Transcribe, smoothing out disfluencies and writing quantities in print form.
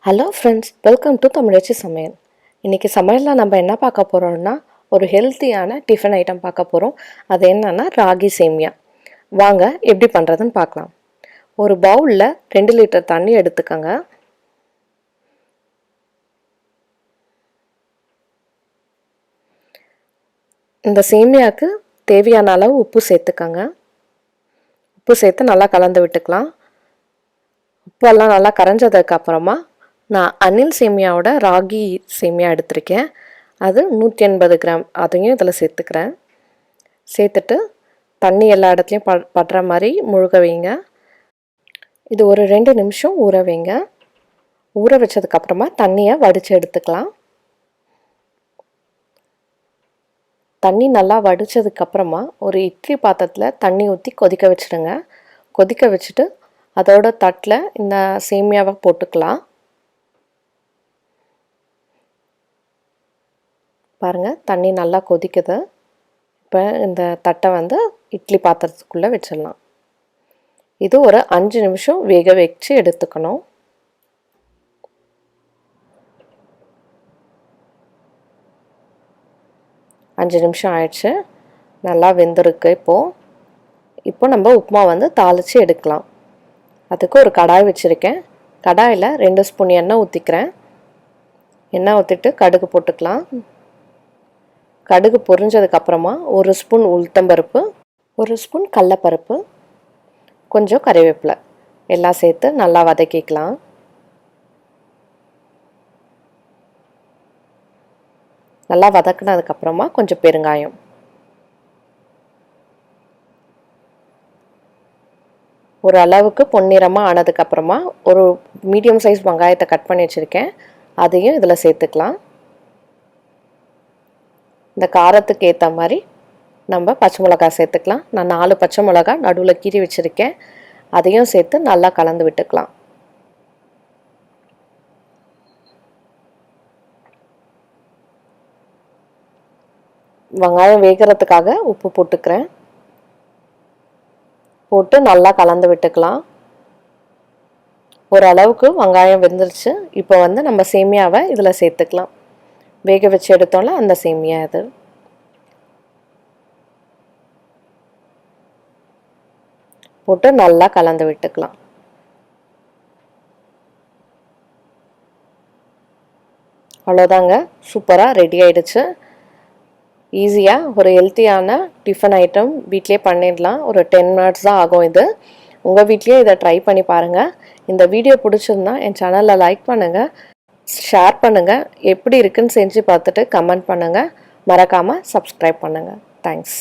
Hello friends, welcome to தமிழச்சி சமையல். இன்றைக்கி சமையலில் நம்ம என்ன பார்க்க போகிறோம்னா ஒரு ஹெல்த்தியான டிஃபன் ஐட்டம் பார்க்க போகிறோம். அது என்னன்னா ராகி சேமியா. வாங்க எப்படி பண்ணுறதுன்னு பார்க்கலாம். ஒரு பவுலில் 2 லிட்டர் தண்ணி எடுத்துக்கோங்க. இந்த சேமியாவுக்கு தேவையான அளவு உப்பு சேர்த்துக்கோங்க. உப்பு சேர்த்து நல்லா கலந்து விட்டுக்கலாம். உப்பெல்லாம் நல்லா கரைஞ்சதுக்கு அப்புறமா நான் அனில் சேமியாவோட ராகி சேமியா எடுத்திருக்கேன். அது 180 கிராம், அதையும் இதில் சேர்த்துக்கிறேன். சேர்த்துட்டு தண்ணி எல்லா இடத்துலையும் படுற மாதிரி முழுக வைங்க. இது ஒரு 2 நிமிஷம் ஊற வைங்க. ஊற வச்சதுக்கப்புறமா தண்ணியை வடித்து எடுத்துக்கலாம். தண்ணி நல்லா வடித்ததுக்கப்புறமா ஒரு இட்லி பாத்திரத்தில் தண்ணி ஊற்றி கொதிக்க வச்சுடுங்க. கொதிக்க வச்சுட்டு அதோட தட்டில் இந்த சேமியாவை போட்டுக்கலாம். பாருங்கள், தண்ணி நல்லா கொதிக்குது. இப்போ இந்த தட்டை இட்லி பாத்திரத்துக்குள்ளே வச்சிடலாம். இது ஒரு 5 நிமிஷம் வேக வச்சு எடுத்துக்கணும். அஞ்சு நிமிஷம் ஆயிடுச்சு. நல்லா வெந்திருக்கு. இப்போ நம்ம உப்புமா தாளித்து எடுக்கலாம். அதுக்கு ஒரு கடாய் வச்சுருக்கேன். கடாயில் 2 ஸ்பூன் எண்ணெய் ஊற்றிக்கிறேன். எண்ணெய் ஊற்றிட்டு கடுகு போட்டுக்கலாம். கடுகு பொரிஞ்சதுக்கப்புறமா 1 ஸ்பூன் உளுத்தம்பருப்பு, 1 ஸ்பூன் கடலைப்பருப்பு, கொஞ்சம் கறிவேப்பிலை எல்லாம் சேர்த்து நல்லா வதக்கிக்கலாம். நல்லா வதக்கினதுக்கப்புறமா கொஞ்சம் பெருங்காயம், ஒரு அளவுக்கு பொன்னிறமாக ஆனதுக்கப்புறமா ஒரு மீடியம் சைஸ் வெங்காயத்தை கட் பண்ணி வச்சுருக்கேன். அதையும் இதில் சேர்த்துக்கலாம். இந்த காரத்துக்கு ஏற்ற மாதிரி நம்ம பச்சை மிளகாய் சேர்த்துக்கலாம். நான் 4 பச்சை மிளகாய் நடுவில் கீறி வச்சுருக்கேன். அதையும் சேர்த்து நல்லா கலந்து விட்டுக்கலாம். வெங்காயம் வேகிறதுக்காக உப்பு போட்டுக்கிறேன். போட்டு நல்லா கலந்து விட்டுக்கலாம். ஓரளவுக்கு வெங்காயம் வெந்துருச்சு. இப்போ நம்ம சேமியாவை இதில் சேர்த்துக்கலாம். வேக வச்சு எடுத்தோம்ல அந்த சேமியா இது. போட்டு நல்லா கலந்து விட்டுக்கலாம். அவ்வளோதாங்க, சூப்பராக ரெடி ஆயிடுச்சு. ஈஸியாக ஒரு ஹெல்த்தியான டிஃபன் ஐட்டம் வீட்லேயே பண்ணிடலாம். ஒரு 10 மினிட்ஸ் தான் ஆகும் இது. உங்கள் வீட்லேயே இதை ட்ரை பண்ணி பாருங்கள். இந்த வீடியோ பிடிச்சிருந்தா என் சேனலில் லைக் பண்ணுங்கள், ஷேர் பண்ணுங்கள். எப்படி இருக்குன்னு செஞ்சு பார்த்துட்டு கமெண்ட் பண்ணுங்கள். மறக்காமல் சப்ஸ்கிரைப் பண்ணுங்கள். தேங்க்ஸ்.